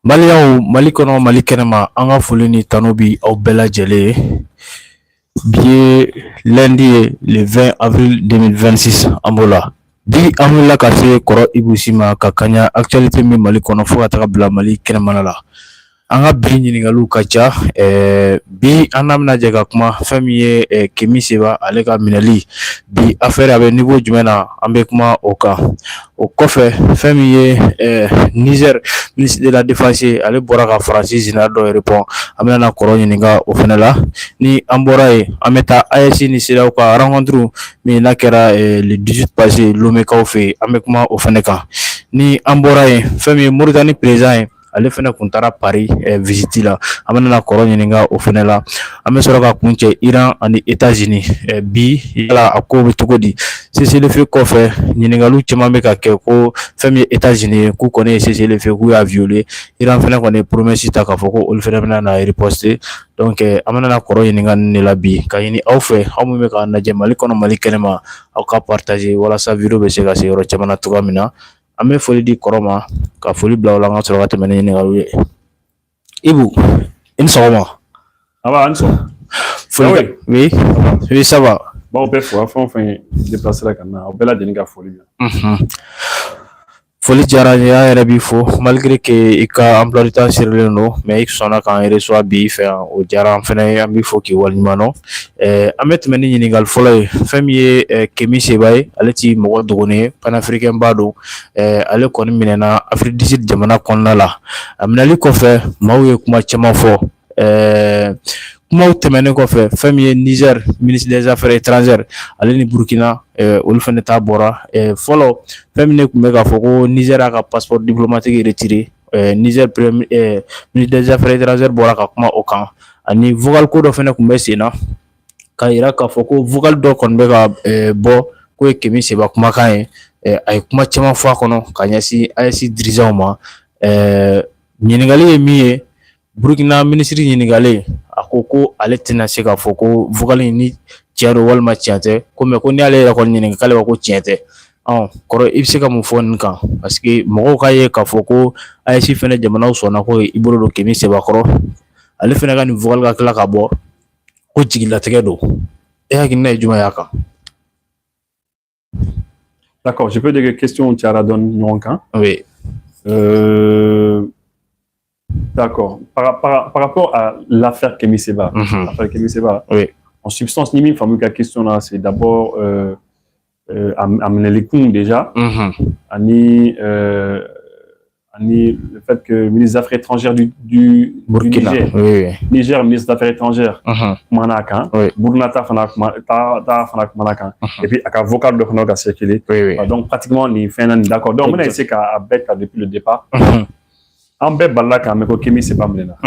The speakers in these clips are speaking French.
Mali kɔnɔ Mali kɛnɛma an ka foli ni tanu bi aw bɛɛ lajɛlen ye. Bi ye lundi ye le 20 avril 2026 an b'o la. Bi an wulila ka se kɔrɔ Ibu Si ma ka kaɲa actualité min Mali kɔnɔ fo ka taga bila Mali kɛnɛmana la. An ka bi ɲininkaliw ka ca. Bi an bɛna jɛ ka kuma fɛn min ye Kemi Seba ale ka minɛli. Bi affaire a bɛ niveau jumɛn na an bɛ kuma o kan. O kɔfɛ fɛn min ye Niger ministre de la défense ale bɔra ka Faransi général dɔ répond an bɛna kɔrɔ ɲininka o fɛnɛ la. Ni an bɔra yen an bɛ taa AES ni CEDEAO ka rencontre min n'a kɛra le 18 passé Lomekaw fɛ yen an bɛ kuma o fɛnɛ kan. Ni an bɔra yen fɛn min ye Mauritanie président ye ale fɛnɛ kun taara Paris visite la an bɛna kɔrɔ ɲininka o fɛnɛ la. An bɛ sɔrɔ ka kun cɛ Iran ani États-Unis bi yala a ko bɛ cogo di. cessez-le-feu kɔfɛ ɲininkaliw caman bɛ ka kɛ ko fɛn min ye États-Unis ye k'u kɔni ye cessez-le-feu k'u y'a violer. Iran fɛnɛ kɔni ye promesse ta k'a fɔ ko olu fɛnɛ bɛna na riposter. Donc an bɛna kɔrɔ ɲininka nin de la bi ka ɲini aw fɛ aw min bɛ k'a lajɛ Mali kɔnɔ Mali kɛnɛma aw ka partager walasa vidéo bɛ se ka se yɔrɔ caman na cogoya min na. An bɛ foli di kɔrɔ ma ka foli bila o la an ka sɔrɔ ka tɛmɛ ni ɲininkaliw ye. Ibu i ni sɔgɔma. Aba an sɔn. Foli oui ça va. Bon bɛɛ fo fɛn o fɛn déplacer la ka na aw bɛɛ lajɛlen ka foli bila. Foli diyara n ye an yɛrɛ b'i fo malgré que i ka emploi du temps sirilen don mais i sɔnna k'an reçoit bi fɛ yan o diyara an fɛnɛ ye an b'i fo k'i waleɲuman dɔn. An bɛ tɛmɛ ni ɲininkali fɔlɔ ye fɛn min ye Kemi Seba ye ale ti mɔgɔ dogolen ye panafricain ba don. Ale kɔni minɛna Afrique du Sud jamana kɔnɔna la. A minɛli kɔfɛ maaw ye kuma caman fɔ. Kumaw tɛmɛnen kɔfɛ fɛn min ye Niger ministre des affaires étrangères ale ni Burkina olu fɛnɛ ta bɔra. Fɔlɔ fɛn min ne kun bɛ k'a fɔ ko Niger y'a ka passeport diplomatique retiré. Niger ministre des affaires étrangères bɔra ka kuma o kan ani vocal ko dɔ fɛnɛ kun bɛ sen na k'a yira k'a fɔ ko vocal dɔ kɔni bɛ ka bɔ k'o ye Kemi Seba kumakan ye. A ye kuma caman fɔ a kɔnɔ ka ɲɛsin AES dirigeants ma. Ɲininkali ye min ye Burkina ministre ɲininkalen a ko ale tɛna se k'a fɔ ko vocal in ni tiɲɛ don walima tiɲɛ tɛ ko mais ko ni ale yɛrɛ kɔni ɲininka k'ale b'a ko tiɲɛ tɛ. Kɔrɔ i bɛ se ka mun fɔ nin kan parce que mɔgɔw ka ye k'a fɔ ko AES fɛnɛ jamanaw sɔnna ko i bolo don Kemi Seba kɔrɔ ale fɛnɛ ka nin vocal ka tila ka bɔ ko jigilatigɛ don. E hakilina ye jumɛn y'a kan? D'accord, je peux dire que question cayara dɔɔni ɲɔgɔn kan. Oui. D'accord. Par rapport à l'affaire Kemi Seba, oui. En substance, ni famille la question là, c'est d'abord amener les coups déjà, le fait que le ministre des Affaires étrangères du Burkina, Niger, oui. Niger, ministre des Affaires étrangères, Manakan, Burkina Manakan, et puis à vocal de Honoga circulé. Donc pratiquement, on est fait d'accord. Donc on a essayé qu'à Bek depuis le départ. En bête balaka mais ko Kemi Seba mena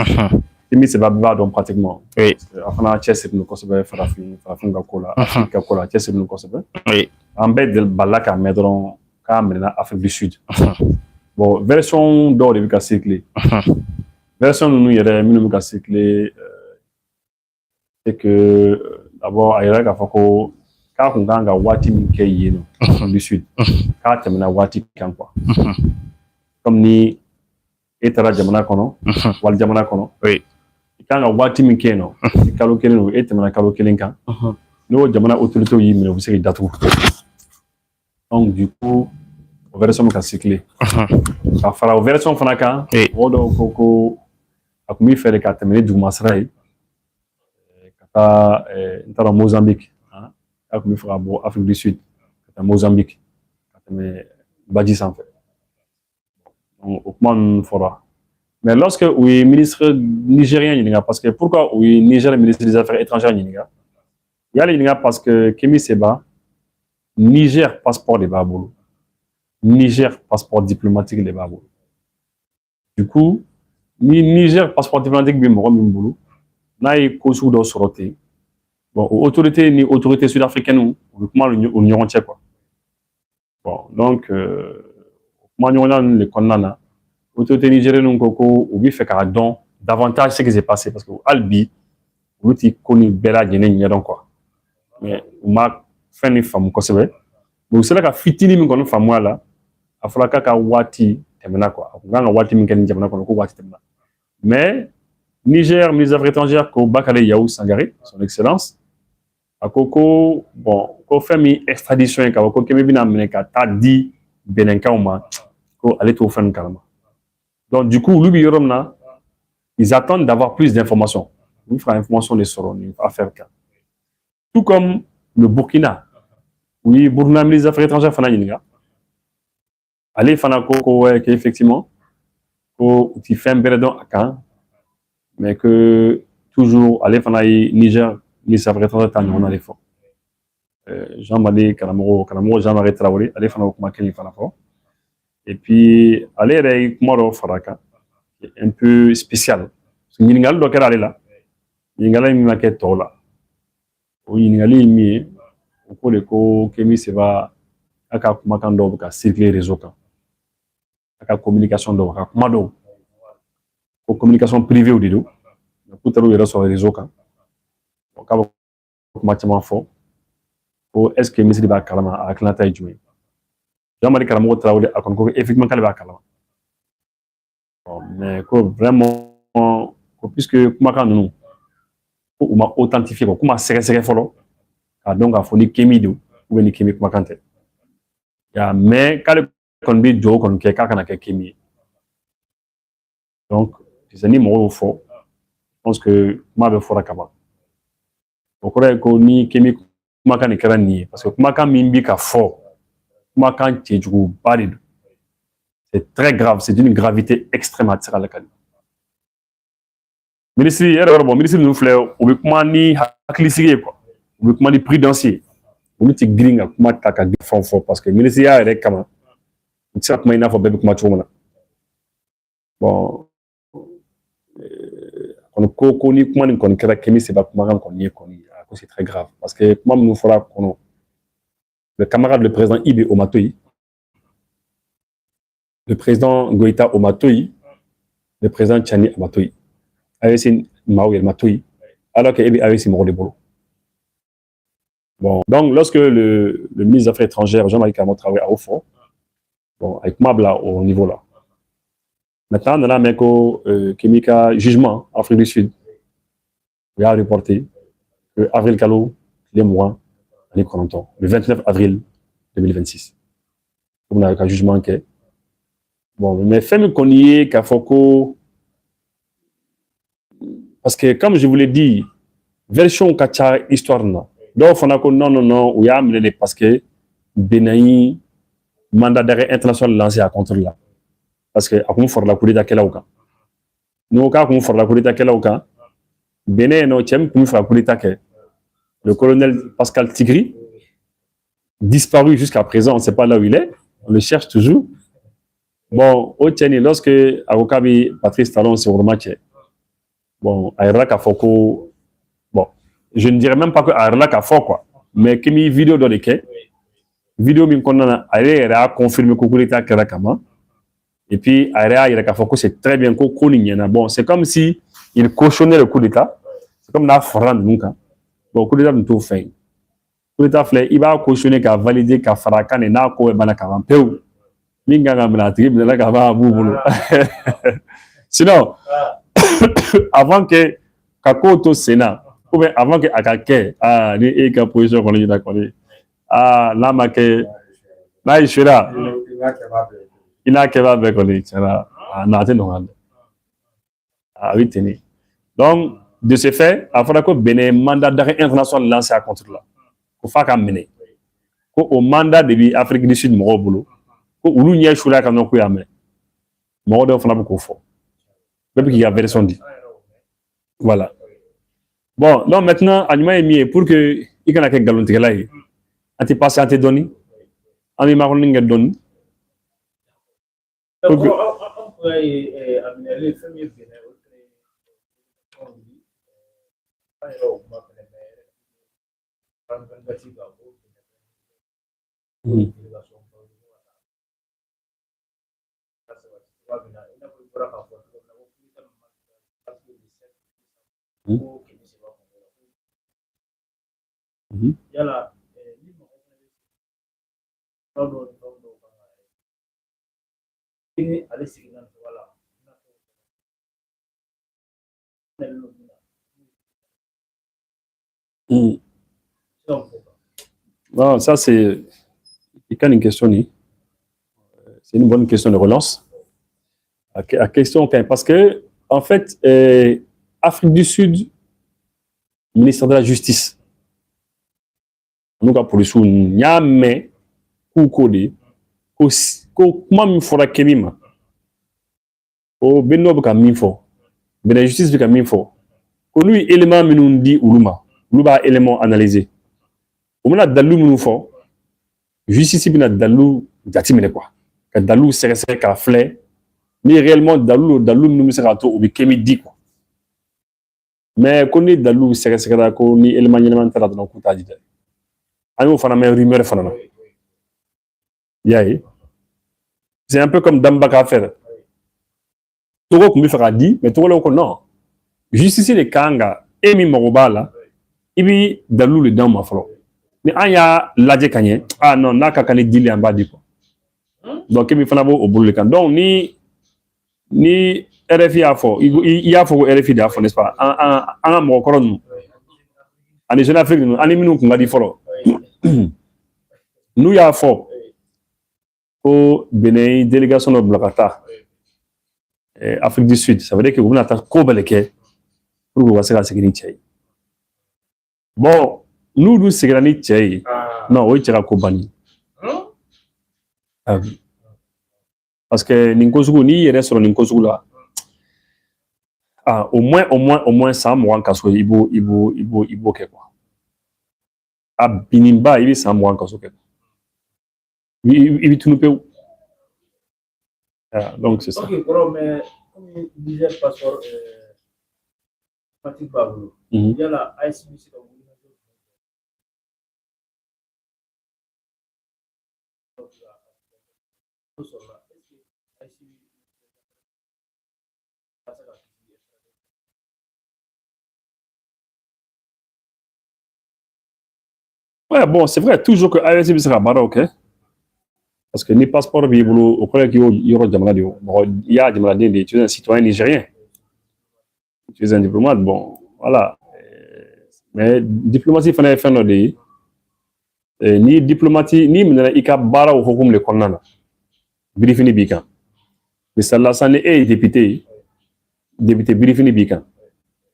Kemi Seba ba donc pratiquement oui afana chesse nous kosebe farafin ga kola Afrique kola chesse nous kosebe oui en bête de balaka mais donc ka mena Afrique du Sud bon version d'or de ka cycler version nous yere minimum ka cycler c'est que d'abord ayera ka fako ka kunga wati minke yino du Sud ka temena wati kan quoi comme ni etara jamana kono wal jamana kono oui ikanga wati min keno kalo kelen no etemana kalo kelen kan no jamana autorité yi mine vous savez datu donc du coup version ka cycler ka fara version fana kan odo koko akumi fere ka temene du masrai kata intara Mozambique akumi fara bo Afrique du Sud kata Mozambique kata me Badji sans fait donc au comment fora Mais lorsque le ministre nigérien, parce que pourquoi le Niger ministre des Affaires étrangères, il y a les parce que Kémy Seba, Niger passeport de Baboulou, Niger passeport diplomatique de Baboulou. Du coup, Niger passeport diplomatique de Baboulou, n'a eu qu'au de Soroté. Bon, autorité sud-africaine, comment l'Union entière, quoi. Bon, donc, moi, nous avons les condamnés. L'autorité nigérienne, nous avons fait qu'à don davantage ce qui s'est passé parce que Albi, l'outil connu Bella Guinée, donc quoi. Mais on m'a fait une femme, quoi, c'est vrai. Mais c'est là qu'à fitini, nous avons fait moi là. Il faut qu'à Wati, temena quoi. On a Wati, nous avons Wati, temena. Mais, Niger, ministre des Affaires étrangères, ko Bakare Yaou Sangare, son excellence, à Koko, bon, ko fait une extradition, ko Kemebina Meneka, ta dit Benenka Ouma, ko allait tout faire carrément. Donc, du coup, lui, ils attendent d'avoir plus d'informations. Il fera information des sorons, il va faire cas. Tout comme le Burkina, oui, Burkina, ministre des Affaires étrangères, Fana Yiniga. Allez, Fana Koko, effectivement, tu fais un béredon à Caen, mais que toujours, allez, Fana Niger, ministre des Affaires étrangères, on a les fonds. Jean-Marie Kalamoro, Jean-Marie Traoré, allez, Fana Okumakeni, Fana Fort. Et puis, allez, Kumaro Faraka, un peu spécial. Yinigal doit aller là. Yinigal est maquette là. Ou Yinigal est mis au cours de co Kémy Seba à la Kumakando à circuler réseau quand. À la communication d'eau, à Kumado. Pour communication privée ou d'eau. Pour te le sur le réseau quand. Au cas où Kumatima fort. Pour est-ce que Kémy Seba Kalama à Atlanta et Djoué. Jean-Marie Kalamo Traoré à Congo, effectivement, Kalaba Kalama. Mais vraiment, puisque Kumaka nous, on m'a authentifié, on m'a serré follow, donc il faut ni Kémy ou ni Kémy Kumakante. Mais quand le conduit Joe, quand quelqu'un a Kémy. Donc, c'est un numéro fort. Je pense que moi, je vais faire un on croit que ni Kémy Kumaka ne kera ni, parce que Kumaka mimbi ka fort, Kumaka tchejou bari. C'est très grave, c'est d'une gravité extrême à tirer à la canne. Ministre, ministre nous fait, on veut comment ni haklisiri quoi, on veut comment ni prudencier, on veut gringa comment taka fort parce que ministre y a avec comment, on tient comment il n'a pas besoin comment tu vois. Bon, on connaît comment ni qu'on crée Kémy Seba comment qu'on y est connu, c'est très grave parce que comment nous fera qu'on le camarade le président Ibe Omatoyi, le président Goïta Omatoyi, le président Tchani Omatoyi. AEC Maouel Matoui, alors qu'il AEC Moro de Bolo. Bon, donc, lorsque le ministre des Affaires étrangères, Jean-Marie Kamon, travaille à Haut-Fort, bon, avec Mabla au niveau là. Maintenant, on a un Kémika jugement en Afrique du Sud. Il a reporté que Avril Kalo, les mois, l'année 40 ans, le 29 avril 2026. On a un jugement qui est. Bon, mais fait qu'on y est, qu'à Foko. Parce que, comme je vous l'ai dit, version Kacha histoire, non. Donc, on a dit non, ou y'a amené parce que Benaï, mandat d'arrêt international lancé à contre là. Parce que, à quoi faire la cour d'état là ou quand nous, quand on fait la cour d'état là ou quand Benaï, non, tiens, comment faire la cour d'état le colonel Pascal Tigri, disparu jusqu'à présent, on ne sait pas là où il est, on le cherche toujours. Bon, au Tchèni, lorsque Arokabi Patrice Talon s'est rematché, bon, Aïrla Kafoko, bon, je ne dirais même pas que Aïrla Kafoko, quoi, mais qu'il y a une vidéo dans lesquelles, vidéo qu'on a confirmé que l'État Kerakama, et puis Aïrla Kafoko, c'est très bien qu'on connaît. Bon, c'est comme si il cautionnait le coup d'État, c'est comme la France, donc, bon, coup d'État nous tout fait. Coup d'État, il va cautionner, qu'il a validé, qu'il a farakan, et n'a pas de sinon, avant que Kakoto Sénat, ou bien avant que Akake, les position qu'on est d'accord, là, là, il sera là. Il a qu'à avec on est là. Oui, tenez. Donc, de ce fait, il faudra que le mandat d'arrêt international lancé à contre là. Il faut faire mener. Au mandat de l'Afrique du Sud, mon boulot. Ou l'Union Choula, quand on a mis. Mon ordre, il faut beaucoup fort. Même qu'il y a version dit. Voilà. Bon, donc maintenant, Anima est mis pour que il y ait un galon de là. Anti passé, anti donné. Anti marron n'inga donné. Non, ça c'est une question. C'est une bonne question de relance. La question, parce que, en fait, Afrique du Sud, ministère de la Justice, nous avons pour le sou, Niamey, Koukode, comment il faudra que Mima, au Benoît Kamifo, de la justice de Kamifo, que lui, élément Minundi Uluma, Luba élément analysé. On a Dalou Minoufo, justice Bina Dalou, Datimene quoi, que Dalou serait qu'à flé, mais réellement Dalou nous sera tout, ou Kemi dit quoi. Mais qu'on est Dalou serait qu'on est élément dans le coup d'agir. On fait une rumeur fanana. C'est un peu comme Dambaka faire. Togo comme fera dit, mais Togo là non. Justice les Kanga, Emi Morobala, Ibi Dalou le dans ma fro. Mais aya ladje kanye, ah non, n'a qu'à caler dili en bas du coup. Donc Emi Fanabo au bout le camp. Donc ni RFI a fort, il y a fort RFI d'affaires, n'est-ce pas? En mon coron. En Jeune Afrique, en Éminou qu'on a dit fort. Nous y a fort. Au Bénin, délégation de Blakata, Afrique du Sud, ça veut dire que vous n'avez pas de pour vous passer la sécurité. Bon, nous sécurité, non, oui, tu as Kobani. Parce que Ninkosugu, ni reste sur Ninkosugu là. Au moins, ça, moi, en casso, Ibo, quoi. À Binimba, il est sans moi en casso. Il tout nous peut. Donc c'est ça. Ok, mais comme il disait le passeport Patrick Babou, il y a la ICBC dans ouais, bon, c'est vrai, toujours que ICBC sera Maroc, hein. Parce que les passeports, au collègue, il y a des tu es un citoyen nigérien. Tu es un diplomate, bon, voilà. Mais diplomatie, il fallait faire nos pays. Ni diplomatie, ni il bara au Hokum le Konana. Briefini Bika. Mais ça, là, ça n'est député Briefini Bika.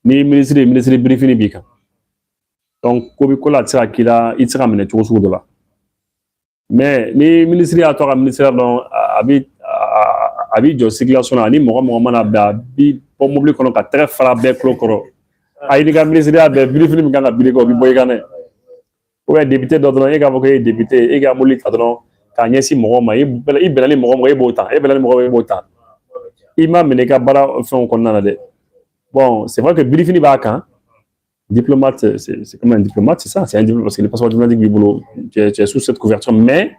Ni ministre Briefini Bika. Donc, Kobikola, il sera amené tout au de là. Mais les ministres à toi, ministère dans Abi de circulation, ni Mohamed Abi, pour m'oublier qu'on a très frappé Clocoro. Aïe, les ministres à Briefini Bika, Biligo, Biboyane. Ouais, député d'ordre, il y a député, il y a Mouli Cadron, Kanyesi Mohoma, il belali Mohoma et Botan, il belali Mohoma et Botan. Il m'a mené qu'à Bara fait un condamné. Bon, c'est vrai que Briefini Baka, diplomate, c'est comme un diplomate, c'est ça, c'est un diplomate, parce que les passeports diplomatiques, tu es sous cette couverture, mais,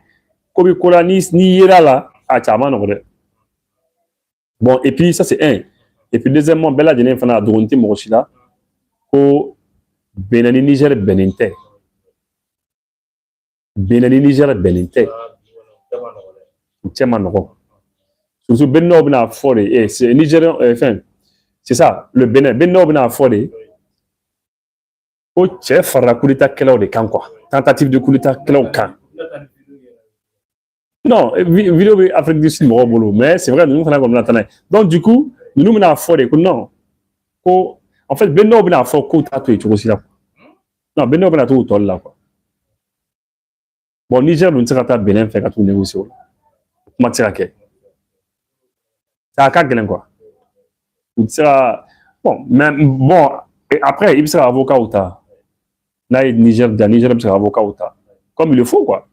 comme Kolanis, ni Yera là, à Tchaman, bon, et puis ça c'est un. Et puis deuxièmement, Bella Dene Fana Doronti Morochila, au Benani Niger Beninte. Benani Niger Beninte. Tchaman, surtout Benno Bena Foré, et c'est Nigérian, enfin, c'est ça, le Bénin, Benno Bena Foré. Au chef fera coup d'état quel de camp quoi. Tentative de coup d'état quel camp. Non, vidéo Afrique du Sud boulot, mais c'est vrai nous faisons comme là. Donc du coup, nous menons à fort et non. En fait, Benno Bena fort coup tatoué tu aussi là. Non, Benno Bena tout là quoi. Bon, Niger nous sera ta Bénin fait tout négocier. Comment tirer quel? Ça a qu'à quoi. Il sera bon, même bon. Et après, il sera avocat ou ta. Là, Niger, il sera avocat ou ta. Comme il le faut, quoi.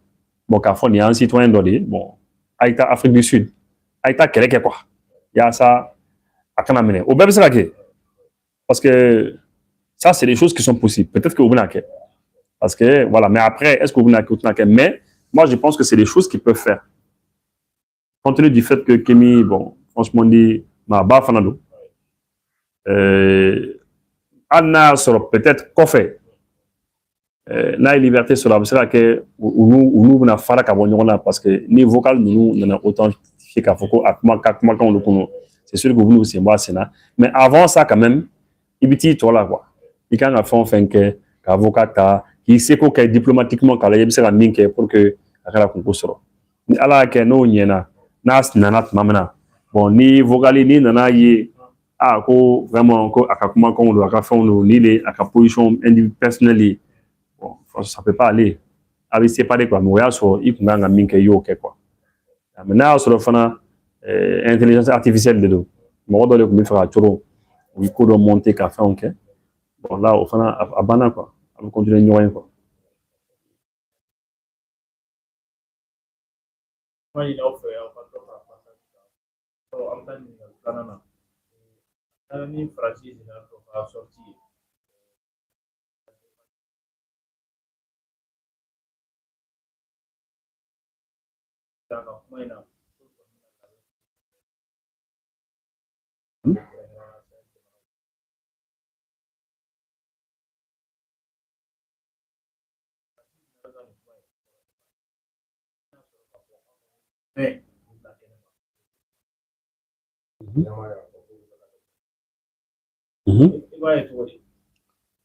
Bon, Carrefour, il y a un citoyen donné. Bon, Aïta, Afrique du Sud. Aïta, Québec, quoi. Il y a ça à Kanamene. Au même sera parce que ça, c'est des choses qui sont possibles. Peut-être que vous n'avez parce que, voilà. Mais après, est-ce que vous n'avez mais moi, je pense que c'est des choses qu'ils peuvent faire. Compte tenu du fait que Kémy, bon, franchement, dit, ma bas fanado. Anna sera peut-être qu'on fait. N'a liberté sur la c'est que nous na fara ka bon parce que ni vocal nous n'en autant qu'à Foko à comment quand le connaît c'est sûr que vous nous c'est moi c'est là mais avant ça quand même il biti toi là quoi il quand a fait enfin que avocat ta qui sait que diplomatiquement quand il sera minke pour que la concours sera ni ala que no nyena nas nanat mamana bon ni vocal ni nana yi ah ko vraiment ko akakuma ko do aka fond ni les aka position personnelle. Bon, ça peut pas aller. Avec séparé quoi, mais il y a un minke yo quoi. Maintenant sur le fond intelligence artificielle de l'eau. Moi dans le comme faire trop. Il faut monter qu'à faire OK. Bon là au fond à bana quoi. On va continuer rien quoi. Moi il a offert en fait en tant que Canada. Ni Francis il a sorti.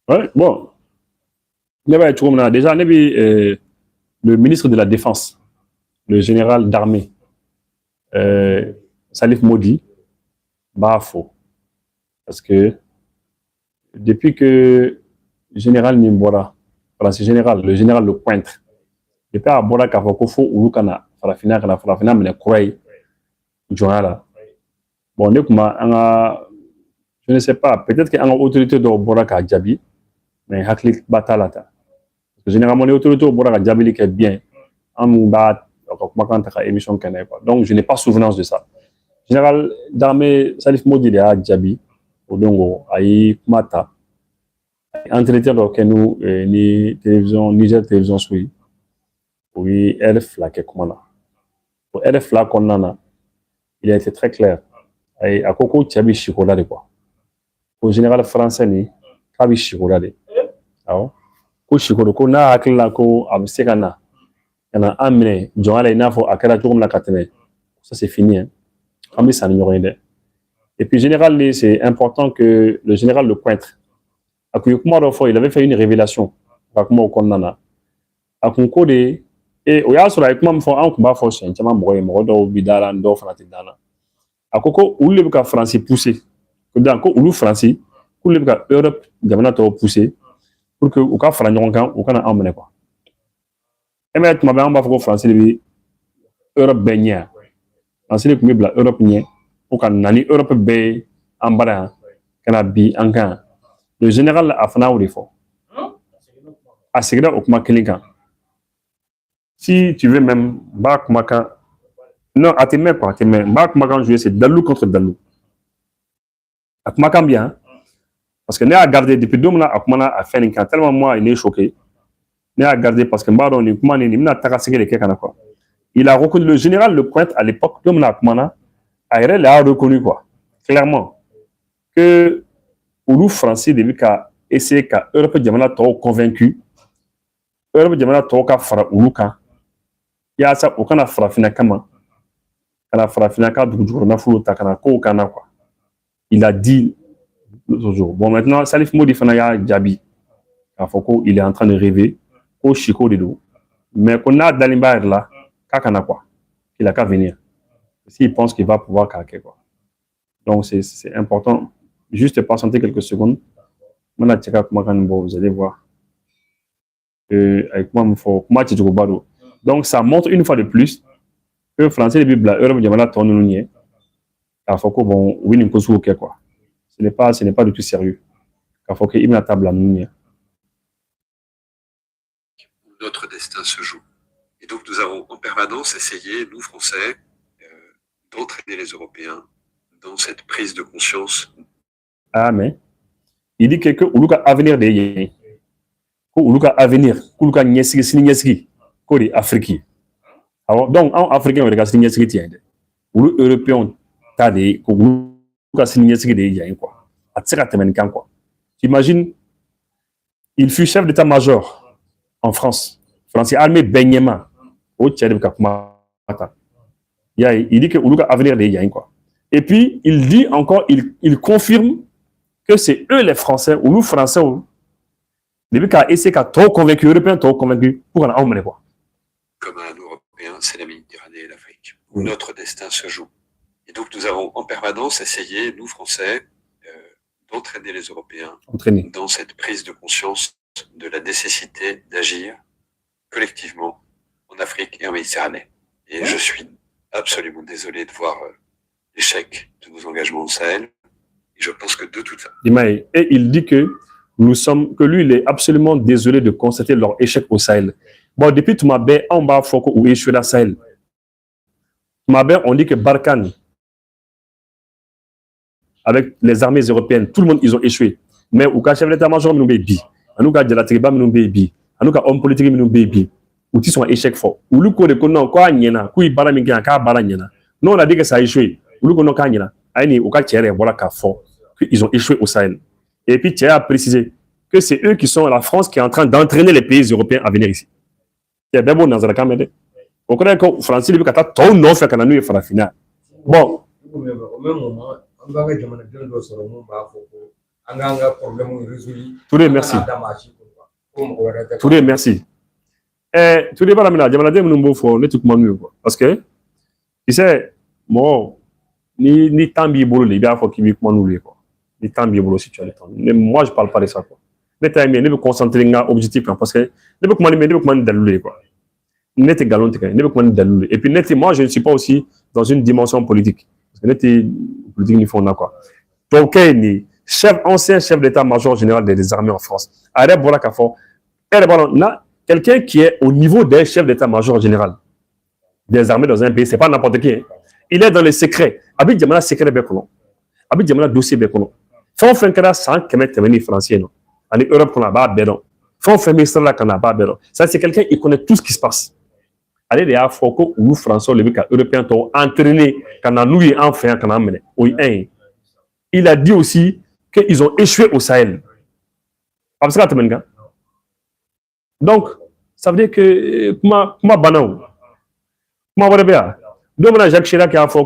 Ouais, bon. Déjà, le ministre de la Défense, le général d'armée, Salif Modi, bah faux. Parce que depuis que le général Nimbora, voilà, c'est le général Le Pointre, depuis à Bora Kafokofo ou Lukana, Farafina, mais Kouaï, Joana. Bon, je ne sais pas, peut-être qu'il y a une autorité de Bora Kadjabi, mais Haklik Batalata. Généralement, les autorités de Bora Kadjabi qui est bien, donc je n'ai pas souvenance de ça. Général d'armée Salif Modi est à Djabi, au Dongo, à Mata, entretien donc nous ni télévision Niger télévision suit oui RF là comme là pour RF là qu'on a il a été très clair et à Koko Tchabi Chikola de quoi au général français ni Kabi Chikola de ah ko Chikola ko na akila ko absekana yana amene jongala inafo akara tout la katene ça c'est fini hein ami ça n'y rien et puis général c'est important que le général Le Pointre il avait fait une révélation à comment on a à concours de et au y'a sur la comment font un combat fort c'est un chama moro bidara ndo fanati dana à coco où le cas français poussé que dans co où français où le cas Europe gamana to poussé pour que au cas français quand au kana emmener quoi et maintenant on va faire français de Europe benya français comme bla Europe nie pour que nani Europe be en bas kana bi en kan le général a fait un effort. À ce au si tu veux même, non, à tes mains, quoi, tes mains. Bakmakan jouer, c'est Dalou contre Dalou. À Kumakan bien. Parce que nous avons gardé depuis 2 mois, à faire une tellement moi, il est choqué. Nous avons gardé parce que il a reconnu le général Le Pointre à l'époque, il a reconnu quoi, clairement, que Oulu français début qu'à essayer qu'à Europe Diamana trop convaincu Europe Diamana trop qu'à fara Oulu kan il y a ça aucun farafina kama kana farafina ka dugu na fulu ta kana ko kana quoi il a dit l'autre jour bon maintenant Salif Modi fana ya jabi a foko il est en train de rêver au Chico de dos mais qu'on a Dalimba là kana quoi il a qu'à venir s'il pense qu'il va pouvoir caquer quoi donc c'est important. Juste patienter quelques secondes. Vous allez voir. Avec moi, il faut donc, ça montre une fois de plus que le français, le Bible, l'Europe, il y a là, ton il faut qu'on win une cause quoi. ce n'est pas du tout sérieux. Il faut qu'il y ait une table à nous. Notre destin se joue. Et donc nous avons en permanence essayé, nous Français, d'entraîner les Européens dans cette prise de conscience. Ah, mais il dit que Uluka avenir de Yé, Uluka avenir, Uluka Nyesigi, Kori Afrique. Donc, en Africain, on regarde Nyesigi tiens. Ulu Européen, t'as des Uluka Nyesigi de Yé, quoi. À Tsiratemenkan, quoi. Imagine, il fut chef d'état-major en France. Français armé Benyema, au Tchad Kakuma. Il dit que Uluka avenir de Yé, quoi. Et puis, il dit encore, il confirme que c'est eux les Français, ou nous Français, depuis qu'à essayer qu'à trop convaincu, Européens trop convaincu, pour en emmener quoi. Comme un Européen, c'est la Méditerranée et l'Afrique, où notre destin se joue. Et donc nous avons en permanence essayé, nous Français, d'entraîner les Européens dans cette prise de conscience de la nécessité d'agir collectivement en Afrique et en Méditerranée. Et je suis absolument désolé de voir l'échec de nos engagements au Sahel. Et je pense que de toute façon. Et il dit que lui, il est absolument désolé de constater leur échec au Sahel. Bon, depuis Toumabé, on va faire où échouer la Sahel. Toumabé, on dit que Barkhane, avec les armées européennes, tout le monde, ils ont échoué. Mais au cas chef d'état-major, nous bébi. En nous cas de la triba, nous bébi. En nous cas homme politique, nous bébi. Ou ils sont échec fort. Ou le coup de connant, quoi, nyena, kui baramika, ka baranyena. Non, on a dit que ça a échoué. Ou le connant, kanyena. Aïni, au cas tiers, voilà qu'à fort. Ils ont échoué au Sahel. Et puis, tu as précisé que c'est eux qui sont la France qui est en train d'entraîner les pays européens à venir ici. Il y a bien bon dans la caméra. On connaît que France, il y a tout non fait qu'on a eu la finale. Bon. Au même moment, on va dire Touré, merci. Touré, merci. Touré, pas la menace. J'aimerais dire que nous faut le tout mieux. Parce que, tu sais, moi, ni tant bien boulot, il y a faut qu'il y ait quoi. Ni tant bien boulot si tu as le temps. Mais moi, je ne parle pas de ça, quoi. Mais tu as aimé, ne me concentrer sur l'objectif, parce que ne me commander d'aller, quoi. Net et galon, ne me commander d'aller. Et puis, net, moi, je ne suis pas aussi dans une dimension politique. Parce que net, politique, il faut en quoi. Donc, ancien chef d'état-major général des armées en France. Arrête, voilà, quelqu'un qui est au niveau des chefs d'état-major général des armées dans un pays, ce n'est pas n'importe qui. Hein. Il est dans les secrets. Abi Djamala secret bekono. Abi Djamala dossier bekono. Fon fenkara sans kemet temeni français non. En Europe qu'on a pas bédon. Fon femistre là qu'on a pas bédon. Ça c'est quelqu'un qui connaît tout ce qui se passe. Allez les Afro ou français le cas européen t'ont entraîné quand on nous enfin quand on mené. Oui un. Il a dit aussi qu'ils ont échoué au Sahel. Donc ça veut dire que comment banao. Comment va bien? Donc, Jacques Chirac a fait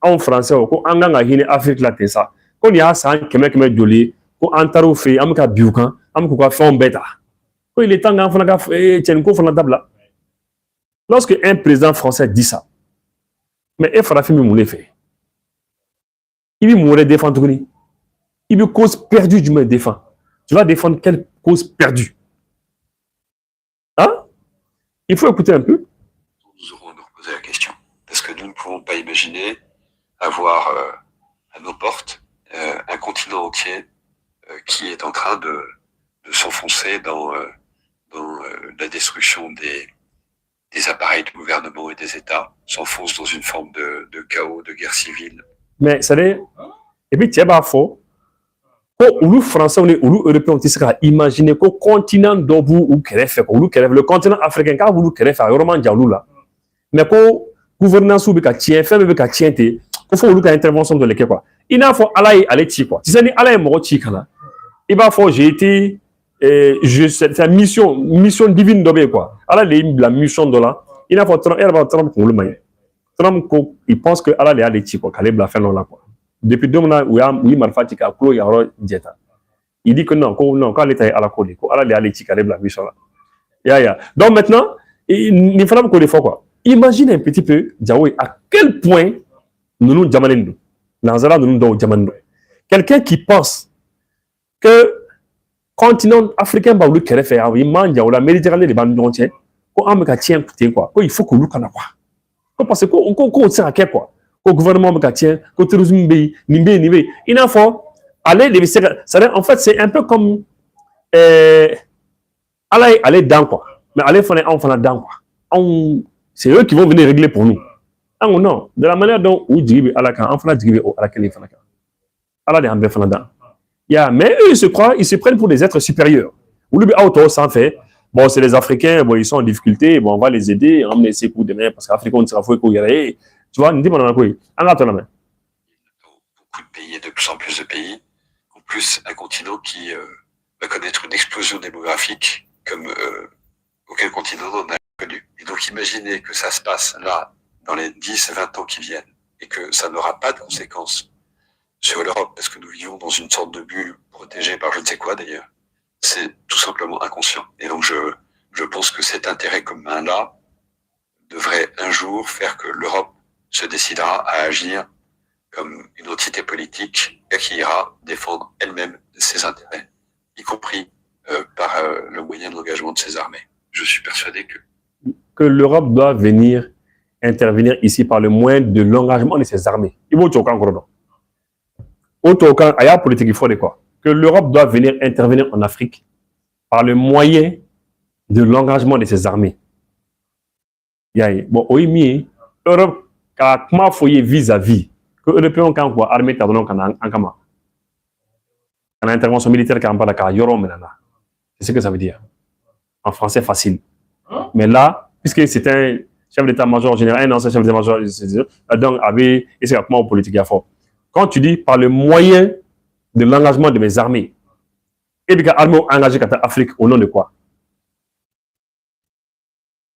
en français, en anglais, en Afrique latine, ça. Quand il y a ça, quelqu'un joli, quand on t'a fait, on a bukan, on a fait un bêta. Quand il est temps d'en faire, tiens, qu'on fait la table là. Lorsque un président français dit ça, mais il fera film moulé fait. Il va mourir défendre. Il veut cause perdue du monde défend. Tu vas défendre quelle cause perdue? Hein? Il faut écouter un peu. Nous aurons à nous reposer la question. Parce que nous ne pouvons pas imaginer avoir à nos portes un continent entier qui est en train de s'enfoncer dans la destruction des appareils de gouvernement et des États, s'enfonce dans une forme de chaos, de guerre civile. Mais ça veut dire, et puis tu es faux, ou le français ou le européen, tu seras imaginer qu'au continent d'Obu ou le continent africain, car vous le faire vraiment diablou là. Mais qu'au gouvernance ou que tient, fait que tient, il faut une intervention de l'équipe quoi. Il n'a faut aller quoi. Si c'est ni aller mort là. Il va faut j'ai été c'est une mission divine d'obé quoi. Alors la mission de là, il n'a faut Trump pour le maïs. Trump il pense que Allah aller quoi, qu'aller la faire là quoi. Depuis 2 mois où il m'a fait qu'il a clos il y a dieta. Il dit que non quand l'État est à la colle, Allah aller qu'aller la mission là. Ya. Donc maintenant, il faut qu'on le fasse quoi. Imagine un petit peu, Diaoué, à quel point nous jamanendo. Nanzara nous nous jamanendo. Quelqu'un qui pense que continent africain va le querer faire, il mange la Méditerranée les bandes entières, qu'on a tient quoi. Il faut que nous connaisse quoi. Parce qu'on tient à quel quoi. Au gouvernement me tient, au tourisme nimbe. Il n'a pas en fait, c'est un peu comme aller dedans, quoi. Mais aller faire dedans, quoi. C'est eux qui vont venir régler pour nous. Ah non, de la manière dont on dit à la can, on fait à la clé, Allah de Hambe Fanada. Mais eux, ils se prennent pour des êtres supérieurs. Ou le auto sans fait. Bon, c'est les Africains, bon, ils sont en difficulté, bon, on va les aider, ramener ces coups de main, parce qu'Africains, on sera foué qu'on y aille. Tu vois, nous disons, on a quoi? On a la main. Beaucoup de pays, de plus en plus de pays. En plus, un continent qui va connaître une explosion démographique comme aucun continent n'en a connu. Et donc, imaginez que ça se passe là, dans les 10-20 ans qui viennent, et que ça n'aura pas de conséquences sur l'Europe, parce que nous vivons dans une sorte de bulle protégée par je ne sais quoi d'ailleurs. C'est tout simplement inconscient. Et donc, je pense que cet intérêt commun-là devrait un jour faire que l'Europe se décidera à agir comme une entité politique et qui ira défendre elle-même ses intérêts, y compris par le moyen de l'engagement de ses armées. Je suis persuadé que l'Europe doit venir intervenir ici par le moyen de l'engagement de ses armées. Il faut politique, il faut de quoi? Que l'Europe doit venir intervenir en Afrique par le moyen de l'engagement de ses armées. Bon, oui, l'Europe a comment foyer vis-à-vis que l'Européen quand quoi armée t'a donné en kama. En intervention militaire quand pas la yoro menana. C'est ce que ça veut dire. En français facile. Mais là, puisque c'est un chef d'état-major général, un ancien chef d'état-major, donc avait et c'est comment politique à fort. Quand tu dis par le moyen de l'engagement de mes armées, et bien l'armée engagée en Afrique au nom de quoi?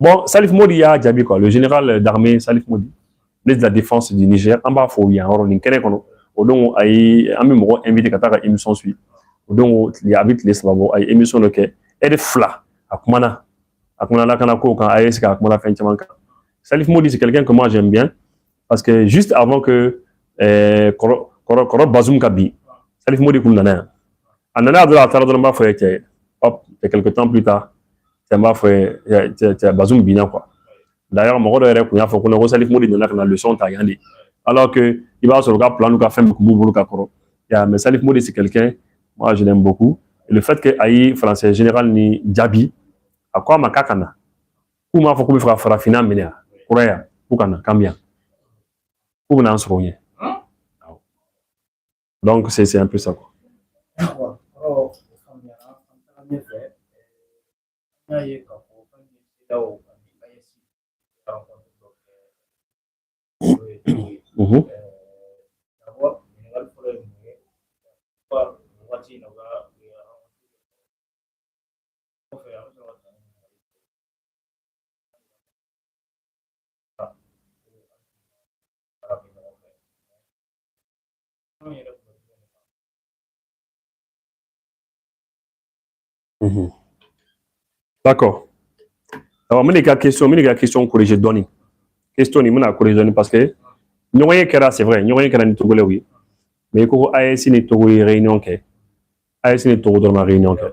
Bon, Salif Modi a dit quoi? Le général d'armée Salif Modi, ministre de la défense du Niger, en bas il y a un rôle d'inquiétant. Au don a même invité à une émission suivie. Au don il y a habité les Slavos, une émission locale. Elle est fla à Kumana la Kanako quand AES à Kumana fait un Salif Modi c'est quelqu'un que moi j'aime bien parce que juste avant que Koro Bazoum Kabi, Salif Modi Koumnana. Anana de la Taradonba fait quelques temps plus tard. C'est Bazoum Bina quoi. D'ailleurs, mon rôle est qu'on a fait qu'on a Salif Modi dans la leçon taillée. Alors que il va sur le gars plan nous a fait beaucoup Koro. Mais Salif Modi c'est quelqu'un, moi je l'aime beaucoup. Et le fait que Aïe français général ni Djabi, à quoi ma kakana, ou ma faut qu'on fera farafina menia, Korea, Poukana, Kambia, ou n'en seront rien. Donc c'est un peu ça quoi. D'accord. Alors, je vais une question corrigée donner. Question, je vais corriger parce que nous voyons que c'est vrai, nous voyons que nous Togolais oui. Mais quand AEC n'est Togo réunion que AEC n'est Togo dans ma réunion que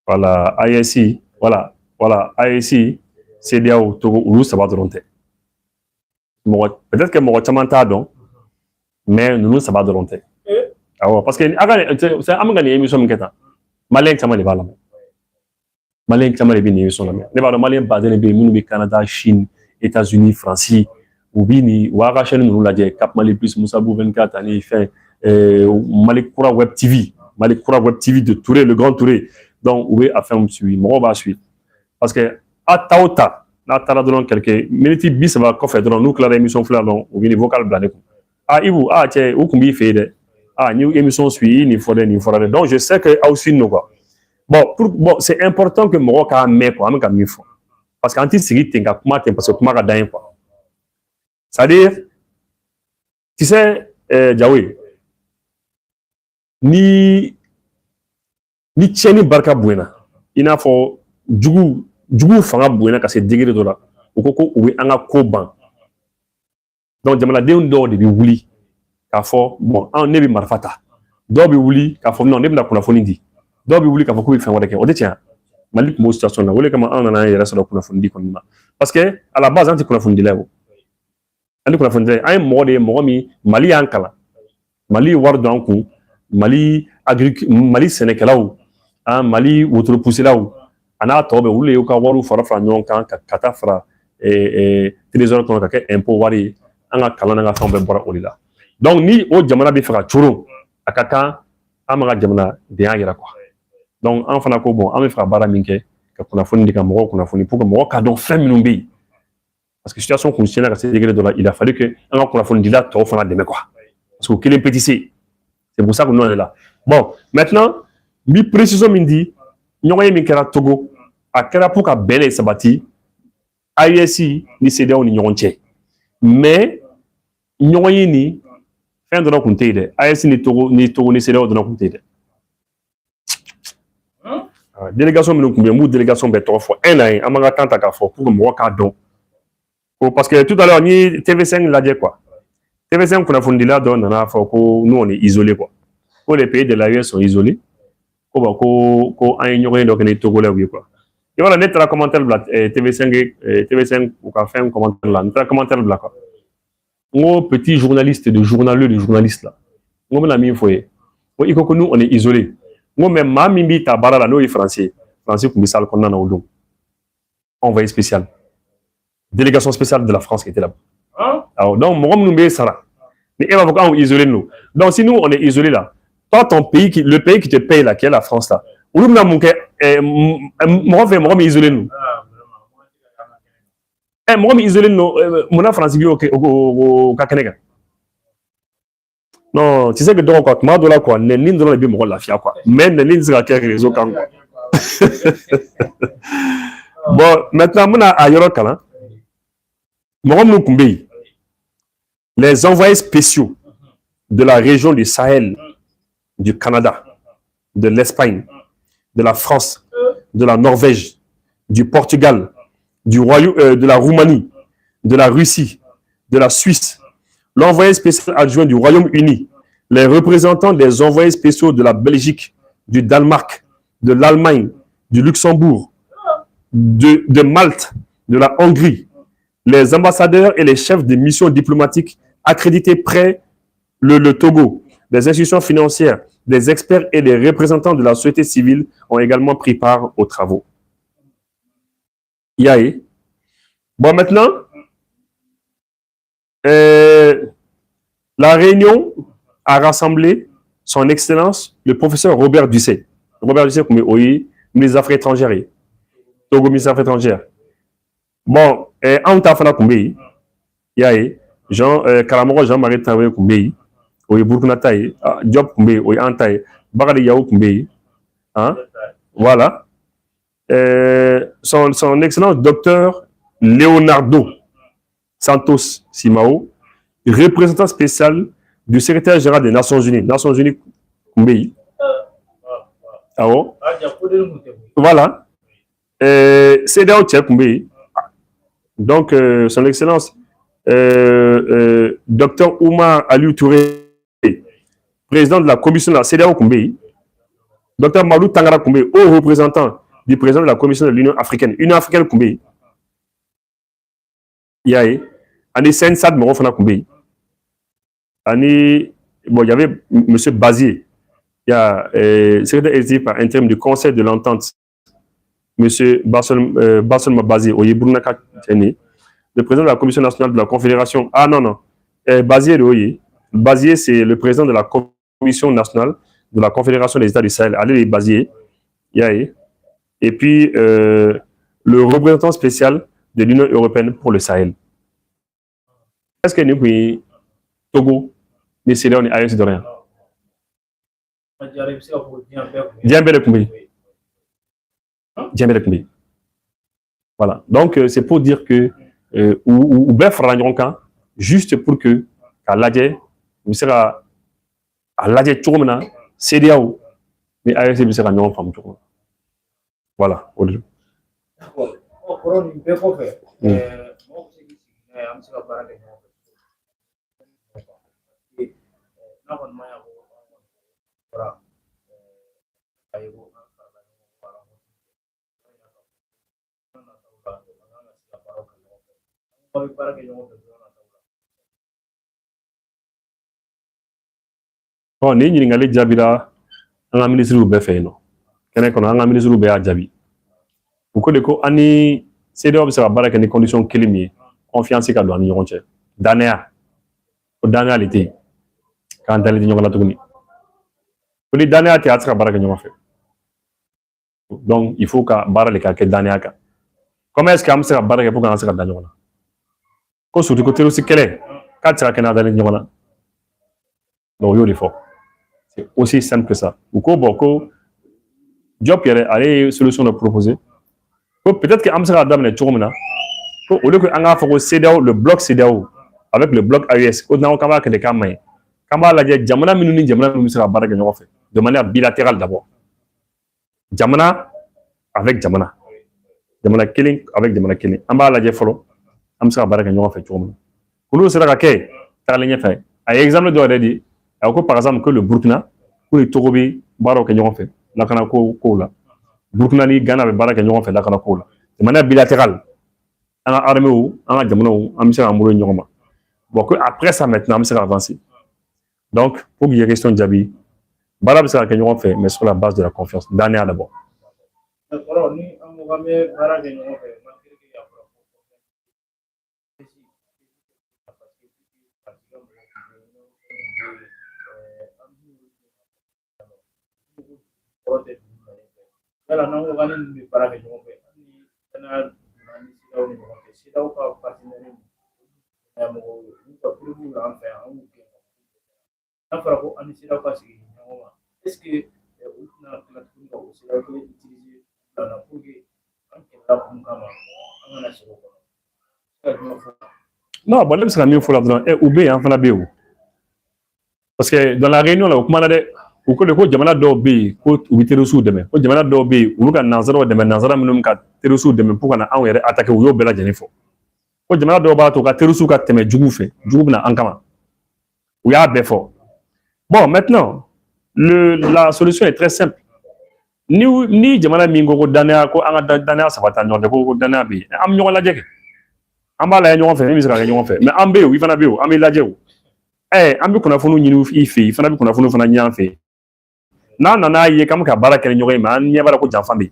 voilà AEC voilà AEC CEDEAO Togo ou ça va de peut-être que mon chamanta donc mais nous ça va de longtemps. Ah parce que c'est amagani émission m'keta malien chama les bala malien chama les bini émission là les bala malien basé les bini nous Canada Chine États-Unis France ou bini ou ara chaîne nous la dit Cap Mali plus Moussa Bou 24 année fait Malik Koura Web TV de Touré le grand Touré donc oui a fait un suivi mon va suivre parce que à Taota na tara dans quelques minutes bis va ko fait dans nous clair émission fleur donc ou bini vocal blané ah ibu ah tiens ou kumbi fait de ah new émission suivi ni fodé donc je sais que aussi nous quoi bon c'est important que mo ka mais quoi am ka mi fo parce qu'en ti sigi tenga kuma tem parce que kuma ka dan quoi c'est-à-dire tu sais Diawy ni tieni barka buena ina fo jugu fanga buena ka se degré de la o ko oui anga ko ban donc jamana de ndo de bi wuli ka fo bon en ne bi marfata do bi wuli ka fo non ne bi na kuna fo ndi do bi wuli ka fo ko bi fen wada ke o de tiens malik mo station na wole kama an na yera so kuna fo ndi kon parce que à la base anti kuna fo ndi lewo anti kuna fo ndi ay mo mi mali ankala mali war donc Mali Mali Sénégal, Mali wotoro pousselaw ana tɔ bɛ olu ye ka wariw fara fara ɲɔgɔn kan ka taa fara trésor kɔnɔ ka kɛ impôt wari ye an ka kalan n'an ka fɛnw bɛɛ bɔra o de la donc ni o jamana bɛ fɛ ka coron a ka kan an ma ka jamanadenya yira quoi donc an fana ko bon an bɛ fɛ ka baara min kɛ ka kunnafoni di ka mɔgɔw kunnafoni pour que mɔgɔw k'a dɔn fɛn minnu bɛ yen parce que situation kun tiɲɛna ka se degré dɔ la il a fallu que an ka kunnafonidila tɔw fana dɛmɛ quoi parce que o kelen petit c c'est pour ça que nous on est là bon maintenant n bi précision min di ɲɔgɔn ye min kɛra Togo a kɛra pour ka bɛn de sabati AES ni CEDEAO ni ɲɔgɔn cɛ mais ɲɔgɔn ye nin fɛn dɔrɔn kun tɛ yen dɛ AES ni Togo ni CEDEAO dɔrɔn kun tɛ yen dɛ délégation minnu kun bɛ yen n b'u délégation bɛɛ tɔgɔ fɔ un na ye an b'an ka temps ta k'a fɔ pour que mɔgɔ k'a dɔn parce que tout à l'heure ni TV5 lajɛ quoi TV5 kunnafonidila dɔ nana fɔ ko nous on est isolés quoi ko les pays de l'AES sont isolés ko bon ko an ye ɲɔgɔn ye dɔ kɛ ni Togolais ye quoi et voilà ne taara commentaire bila TV5 u ka fɛn commentaire la n taara commentaire bila quoi n ko petit journaliste de journaliste la n ko n bɛna min fɔ ye ko i ko ko nous on est isolés n ko mais maa min b'i ta baara la n'o ye français kun bɛ salle kɔnɔna na o don envoyé spécial délégation spéciale de la France qui était là-bas. Alors, donc, mais elle va voir isolé nous. Donc, si nous, on est isolé là, toi, ton pays, le pays qui te paye là, qui est la France là, où nous avons isolé nous. Moi, isolé nous, mon France, au Kakanega. Non, tu sais que donc, quoi, moi, de là, quoi, les lignes de la vie, la fia, quoi. Même les lignes de la réseau, quand bon, maintenant, on a ailleurs, quand les envoyés spéciaux de la région du Sahel, du Canada, de l'Espagne, de la France, de la Norvège, du Portugal, de la Roumanie, de la Russie, de la Suisse, l'envoyé spécial adjoint du Royaume-Uni, les représentants des envoyés spéciaux de la Belgique, du Danemark, de l'Allemagne, du Luxembourg, de Malte, de la Hongrie, les ambassadeurs et les chefs de missions diplomatiques accrédités près le Togo, des institutions financières, des experts et des représentants de la société civile ont également pris part aux travaux. Yaé. Bon, maintenant, la réunion a rassemblé son Excellence, le professeur Robert Ducet. Robert Ducet, comme oui, ministre des Affaires étrangères. Togo, ministre des Affaires étrangères. Bon, en tafana kumbe yaye Jean Karamoko Jean-Marie Traoré kumbe oye Burkina Taye Diop kumbe oye Antaye Bakari Yaou kumbe hein voilà son excellence docteur Leonardo Santos Simao, représentant spécial du secrétaire général des Nations Unies kumbe ah bon voilà CEDEAO tchè kumbe. Donc, son Excellence, Dr Oumar Aliou Touré, président de la commission de la CEDEAO Koumbe, Dr Malou Tangara Koumbe, haut représentant du président de la commission de l'Union africaine, Koumbe, Yaé, Ani Sensad Morofana Koumbe, Ani, bon, il y avait M. Bazier, il y a secrétaire exécutif par intérim du Conseil de l'Entente, M. Bassel Mabazier, Oyebrunaka Tene, le président de la Commission nationale de la Confédération. Ah non, non. Bazier, oui. Bazier, c'est le président de la Commission nationale de la Confédération des États du Sahel. Allez, Bazier. Et puis, le représentant spécial de l'Union européenne pour le Sahel. Est-ce que nous, Togo, mais c'est là, on est ailleurs, c'est de rien. Voilà. Donc, c'est pour dire que ou bref, juste pour que à l'adje, vous serez à l'adje tourmena, CEDEAO, mais AES vous serez non femme tourmena. Voilà. Bon, ni ɲininkali jaabira an ka ministre bɛɛ fɛ yen nɔ kɛnɛ kɔnɔ an ka ministre bɛɛ y'a jaabi u ko de ko an ni CEDEAO bɛ se ka baara kɛ ni condition kelen min ye confiance ka don an ni ɲɔgɔn cɛ danaya o danaya de tɛ yen k'an dalen tɛ ɲɔgɔn na tuguni ko ni danaya tɛ a tɛ se ka baara kɛ ɲɔgɔn fɛ donc il faut ka baara de ka kɛ danaya kan comment est ce que an bɛ se ka baara kɛ pour que an ka se ka da ɲɔgɔn na ko surtout ko terroriste kɛlɛ k'a tɛ se ka kɛ n'an dalen ɲɔgɔn na donc o y'o de fɔ c'est aussi simple que ça u ko bon ko Diop yɛrɛ ale ye solution dɔ proposer ko peut-être que an bɛ se k'a daminɛ cogo min na ko au lieu que an k'a fɔ ko CEDEAO le bloc CEDEAO avec le bloc AES ko n'an ko k'an b'a kɛ de k'a maɲi k'an b'a lajɛ jamana minnu ni jamana minnu bɛ se ka baara kɛ ɲɔgɔn fɛ de manière bilatérale d'abord jamana avec jamana jamana kelen avec jamana kelen an b'a lajɛ fɔlɔ an bɛ se ka baara kɛ ɲɔgɔn fɛ cogo min na olu sera ka kɛ tagalen ɲɛfɛ a ye exemple dɔ yɛrɛ di a ko par exemple que le Burkina ko ni Togo bɛ baaraw kɛ ɲɔgɔn fɛ lakana kow la Burkina ni Ghana bɛ baara kɛ ɲɔgɔn fɛ lakana kow la de manière bilatérale an ka armée an ka jamanaw an bɛ se k'an bolo ɲɔgɔn ma bon que après ça maintenant an bɛ se ka avancer donc pour qu'il y ait question jaabi baara bɛ se ka kɛ ɲɔgɔn fɛ mais sur la base de la confiance danaya d'abord. D'accord, ni an ko k'an bɛ baara kɛ ɲɔgɔn fɛ yala n'an ko k'an ni bɛ baara kɛ ɲɔgɔn fɛ ni kɛnɛya ni SEDEAO ni ɲɔgɔn cɛ SEDEAO ka partenaire mɔgɔw n'u ka prévu an fɛ yan an b'u gɛn n'a fɔra ko an ni SEDEAO ka sigi ɲɔgɔn ma est ce que olu tɛna tila tuguni ka o SEDEAO kelen utiliser pour que an kɛlɛla kun kama an kana segin o kɔnɔ. Non, bon, ne bɛ se ka min fɔ la dɔrɔn u bɛ yen an fana bɛ yen o parce que dans la réunion la o kumana dɛ u ko de ko jamana dɔw bɛ yen ko u bɛ terroristes dɛmɛ ko jamana dɔw bɛ yen olu ka nanzaraw dɛmɛ nanzara minnu ka terroristes dɛmɛ pour ka na anw yɛrɛ attaquer u y'o bɛɛ lajɛlen fɔ ko jamana dɔw b'a to ka terroristes ka tɛmɛ jugu fɛ jugu bɛ na an kama u y'a bɛɛ fɔ bon maintenant la solution est très simple ni jamana min ko danaya ko an ka danaya sabati ɲɔgɔn cɛ ko danaya bɛ yen an bɛ ɲɔgɔn lajɛ kɛ an b'a lajɛ ɲɔgɔn fɛ min bɛ se ka kɛ ɲɔgɔn fɛ mais an bɛ yen i fana bɛ yen an bɛ lajɛ o an bɛ kunnafoniw ɲini i fɛ yen i fana bɛ kunnafoniw fana ɲini an fɛ yen n'an nana ye k'an bɛ ka baara kɛ ni ɲɔgɔn ye mais an ɲɛ b'a la ko janfa bɛ yen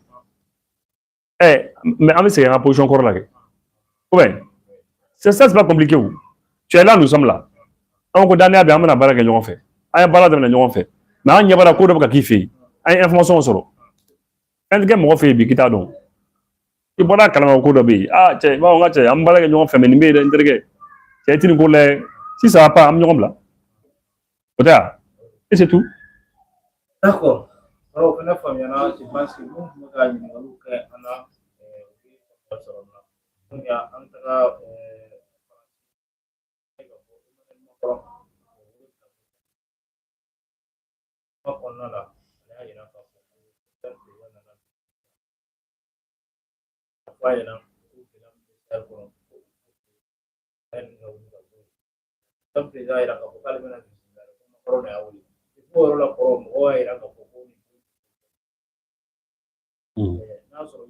mais an bɛ segin an ka position kɔrɔ la kɛ ou bien c'est pas compliqué o tu es là nous sommes là an ko danaya bɛ an bɛna baara kɛ ɲɔgɔn fɛ an ye baara daminɛ ɲɔgɔn fɛ mais an ɲɛ b'a la ko dɔ bɛ ka k'i fɛ yen an ye information sɔrɔ fɛn tɛ kɛ mɔgɔ fɛ yen bi k'i t'a dɔn i bɔra a kalama ko dɔ bɛ yen cɛ b'a fɔ n ka cɛ an bɛ baara kɛ ɲɔgɔn fɛ mais nin bɛ yen dɛ n terikɛ cɛ i tɛ nin ko layɛ si ça va pas an bɛ ɲɔgɔn bila o tɛ wa et c'est tout. D'accord. Alors, on a fait je pense que nous avons ɲininkaliw kɛ an na sɔrɔ la donc an taara kɔnɔna la ale y'a yira k'a fɔ ko fɛn président nana a fɔ a ɲɛna ko gɛlɛya min bɛ Sahel kɔnɔ ko Sahel ka wuli ka bɔ yen fɛn président y'a yira k'a fɔ k'ale bɛna bisimila ko Macron de y'a wele o yɔrɔ la kɔrɔ mɔgɔw y'a yira k'a fɔ ko n'a sɔrɔ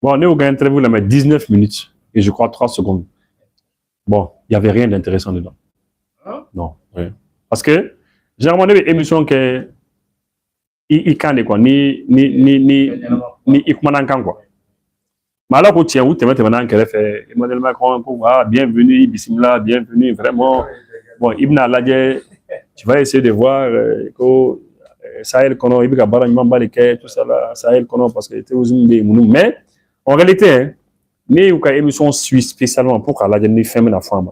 bon, on est au interview là, mais 19 minutes et je crois 3 secondes. Bon, il n'y avait rien d'intéressant dedans. Hein? Non, rien. Parce que, généralement, on a des émissions que il canne quoi, ni ikumanan quoi. Mais alors, quand tu es où, tu es maintenant fait Emmanuel Macron, bienvenue, bismillah, bienvenue, vraiment. Bon, Ibn Aladje, tu vas essayer de voir Sahel Kono, Ibn Kabara, tout ça là, Sahel Kono, parce que tu es mais en réalité, mais ou émission suisse spécialement pour qu'elle ait des femmes la femme.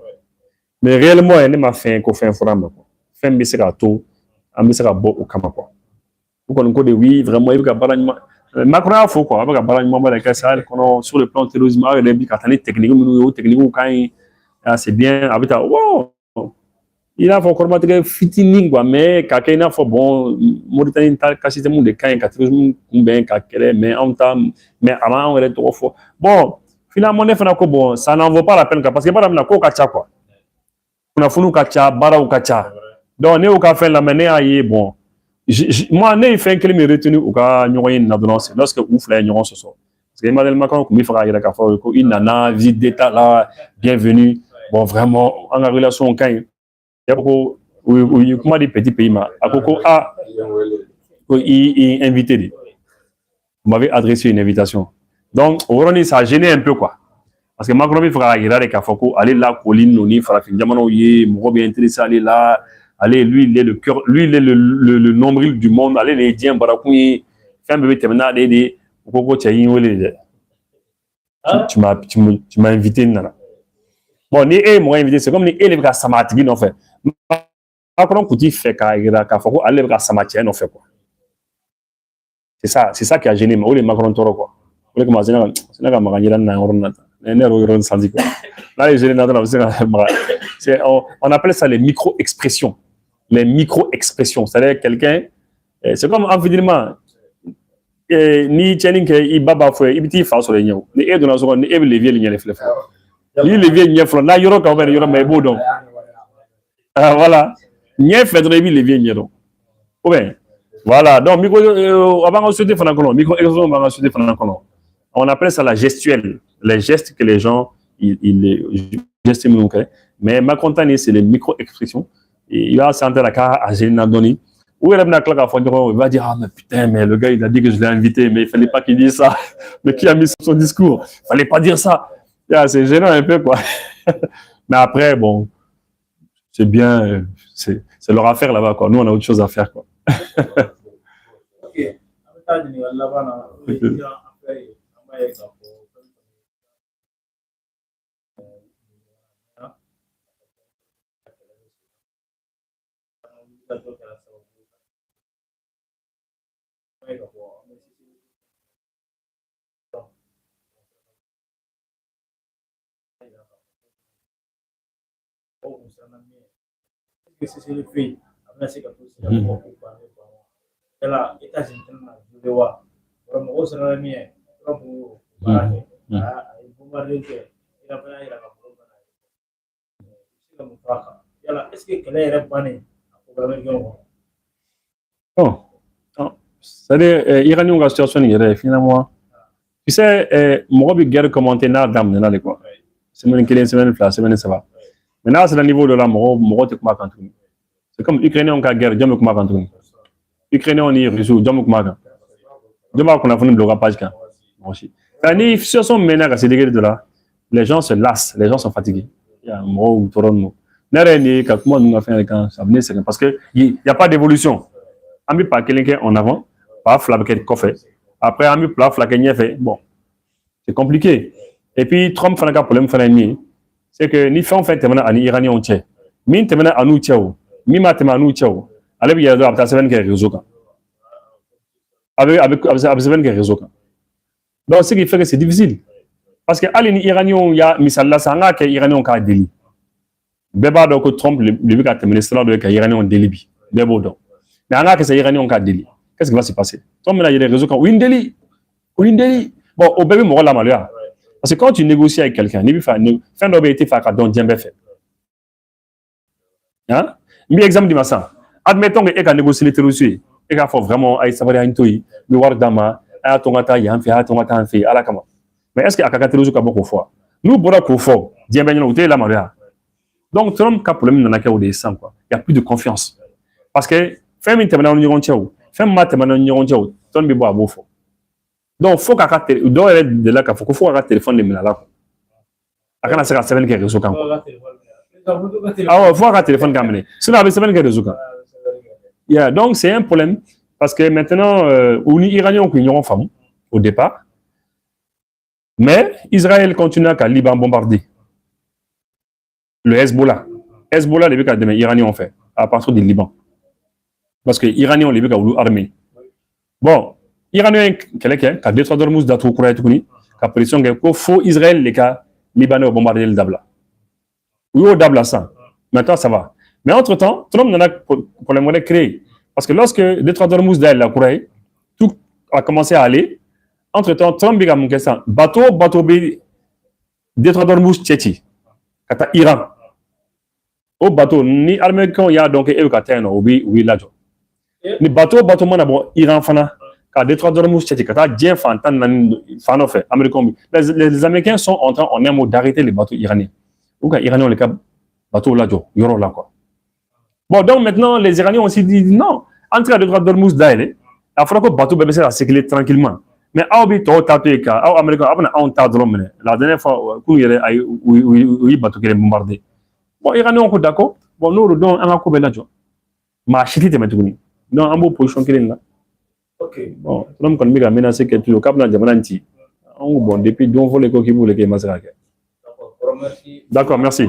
Mais réellement, elle m'a fait qu'on fait un forum. Femme c'est à tout, on se beau au Kama quoi. Vous connaissez oui, vraiment il y a Macron a fait quoi, avec la barrage de Sahel Kono sur le plan terrorisme, il y a des techniques quand c'est bien, avec wow. Il a fait encore des fitting quoi, mais quand il a fait bon, Mauritanie a cassé des monde de quand il a terrorisme combien mais en temps, mais avant on est trop fort. Bon, finalement on est fait bon, ça n'en vaut pas la peine parce que pas la ko kacha quoi. On a funu kacha, bara ou kacha. Donc ne au café la mener à bon. Moi ne fait que me retenu au cas nyoyen na donance lorsque ouf la nyoyen ce soir. Parce que Emmanuel Macron comme il fera il a il nana visite d'état là, bienvenue. bon vraiment en relation quand il y a beaucoup comment des petits pays mà à Coco a il invité vous m'avez adressé une invitation donc aujourd'hui ça a gêné un peu quoi parce que Macron il fera il a des cafés aller là colline noni farafin diamano yé moi bien intéressé aller là aller lui il est le cœur lui il est le nombril du monde aller les diens barakoui fait un bébé terminal des Coco tu m'as invité nana bon ni moi invité c'est comme ni il est samatigi non fait Macron kuti fait ka foko aller ka samatia non fait quoi c'est ça qui a gêné mais les Macron toro quoi les comment c'est na maganyira na ornata ne sandi quoi là les gêné c'est on appelle ça les micro-expressions c'est-à-dire quelqu'un c'est comme environnement ni tiening que il baba fo ibiti fa so le nyaw ni e dona so ni e levier le nyele flef ni levier nyef lo na yoro ka o yoro mais bo donc voilà nyef fait de levier nyero ou bien voilà donc micro avant souhaiter fana micro expression avant souhaiter fana on appelle ça la gestuelle les gestes que les gens ils gestes mais ma contane c'est les micro expressions et il va sentir la cara à Gélina Doni. Où il va dire, ah, mais putain, mais le gars, il a dit que je l'ai invité, mais il fallait pas qu'il dise ça. Mais qui a mis son discours? Il fallait pas dire ça. Yeah, c'est gênant un peu, quoi. Mais après, bon, c'est bien, c'est leur affaire là-bas, quoi. Nous, on a autre chose à faire, quoi. Ok. C'est le fait après c'est que là États-Unis de wa vraiment au sein de la mienne vraiment est-ce que quelle est la panne non c'est-à-dire Iranien la situation est finalement tu sais moi bi guerre commenter na dame na quoi semaine ça va maintenant c'est le niveau de la mort c'est comme Ukrainien en guerre jamais comment quand Ukrainien on y résout jamais comment demain qu'on a fait une blocage quand aussi quand ils sont menés à ces degrés de là les gens se lassent les gens sont fatigués il y a un mot ou tourne n'arrêtez quand moi nous a fait quand ça venait c'est parce que il y a pas d'évolution on met pas quelqu'un en avant pas flaquer coffre après on met plat flaquer fait bon c'est compliqué et puis Trump fait un problème fait c'est que ni fait en fait maintenant en Iranien on tient min maintenant à nous tient mi maintenant à nous tient allez bien il y a des semaines qui réseau quand avec semaines qui réseau quand donc ce qui fait que c'est difficile parce que allez ni Iranien il y a misal là ça n'a que Iranien qui a délit beba donc Trump le but à terminer cela de que Iranien délit bebo donc mais on a que c'est Iranien qui a délit qu'est-ce qui va se passer Trump là il y a des réseaux quand oui délit bon au bébé mort la malheur parce que quand tu négocies avec quelqu'un, il faut faire d'obéiter faire donc bien fait. Hein? Mais exemple du matin, admettons que tu as négocié les terroristes, et qu'il faut vraiment aller savoir un toy, le voir dama, à ton attaque, il fait, à ton attaque, à la cama. Mais est-ce qu'il y a quelqu'un terroriste qui a beaucoup de fois? Nous, pour la fois, bien bien noté la malheur. Donc Trump a problème dans laquelle on descend quoi. Il n'y a plus de confiance. Parce que faire une terminale en Iran tiao, faire mat terminale en Iran tiao, ton bibo à beau faux. Donc, faut qu'à doit être de là qu'il faut un téléphone de là. À quand ça semaine qui est réseau quand ah faut un téléphone quand même. Sinon avec semaine qui est réseau quand. Yeah, donc c'est un problème parce que maintenant on est iranien qui ont femme au départ. Mais Israël continue à Liban bombarder. Le Hezbollah les becs demain iranien ont fait à partir du Liban. Parce que iranien les becs ont armé. Bon Iranien quelqu'un qui a 2-3 dormus d'atouts courants et tout qui a pression que faut Israël les cas libanais bombarder le Dabla. Oui au Dabla ça. Maintenant ça va. Mais entre-temps, Trump n'en a problème de créer parce que lorsque 2-3 dormus d'elle la courant tout a commencé à aller. Entre-temps, Trump a mon question bateau bi 2-3 dormus tchéti kata Iran. Au bateau ni américain y a donc et kateno oui là. Ni bateau mana bon Iran fana à 2-3 dormus tchéti kata bien fantan fano fait américain les Américains sont en train en un mot d'arrêter les bateaux iraniens ou quand Iraniens les cas bateau là il y aura là quoi. Bon donc maintenant les Iraniens ont aussi dit non, entre à droite d'Ormuz d'aller, il faudra que bateau bébé ça circuler tranquillement. Mais Aobi to tape ka, Aobi Américain abna on ta drôme la dernière fois qu'on y est oui bateau qui est bombardé. Bon Iraniens ont d'accord. Bon nous redonnons un coup là jo. Ma chiti te mettouni. Donc en beau position qui est là. Ok. Bon, l'homme qu'on m'a menacé que tu le cap dans Djamananti. Bon, depuis donc, il faut les coquilles pour les Kémasaka. D'accord, merci.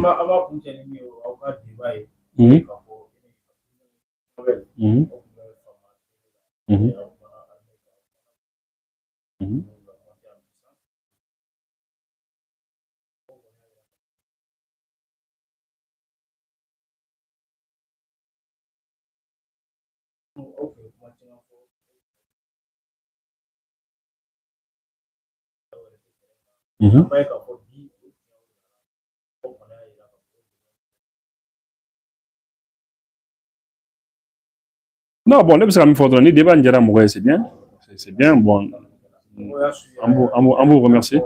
Non, bon, là, parce que la fois donné, débat, c'est bien. C'est bien, bon. On vous remercie.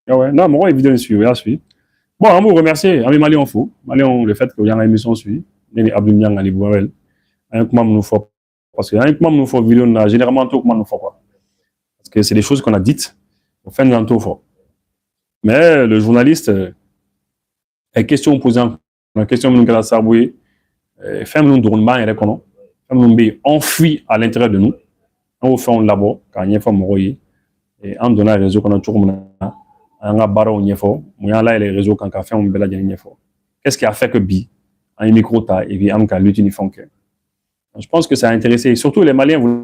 Ah ouais, non, moi, évidemment, je suis. Bon, on vous remercie. On est Malion fou. Malion, le fait qu'il y a une émission suit. Il y a Abdou Niang à l'Ivoire. Un comment nous faut. Parce que un comment nous faut vidéo, généralement, tout comment nous faut quoi. Parce que c'est des choses qu'on a dites. Au fin de l'entour fort. Mais le journaliste, est question posée, la question nous a saboué. Femme nous tourne mal et reconnaît. Femme nous enfuit à l'intérieur de nous. On fait un labo quand il y a femme et en donnant les réseaux qu'on a toujours maintenant. On a barré au niefo. On a là les réseaux quand on a fait un bel adjani niefo. Qu'est-ce qui a fait que bi un micro ta et puis on a l'utilisé fonke. Je pense que ça a intéressé surtout les Maliens voulaient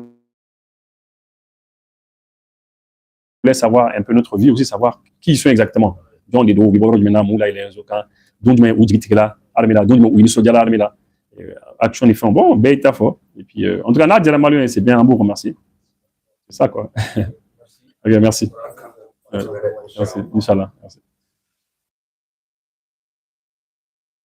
savoir un peu notre vie aussi savoir qui ils sont exactement. Donc des dos bi boro maintenant moula les réseaux quand donc mais où dit là armée là donc où ils sont déjà l'armée là. Action ils font bon bête fort et puis en tout cas là déjà Malien c'est bien un beau remercier c'est ça quoi. Ok, merci. Merci Inch'Allah merci.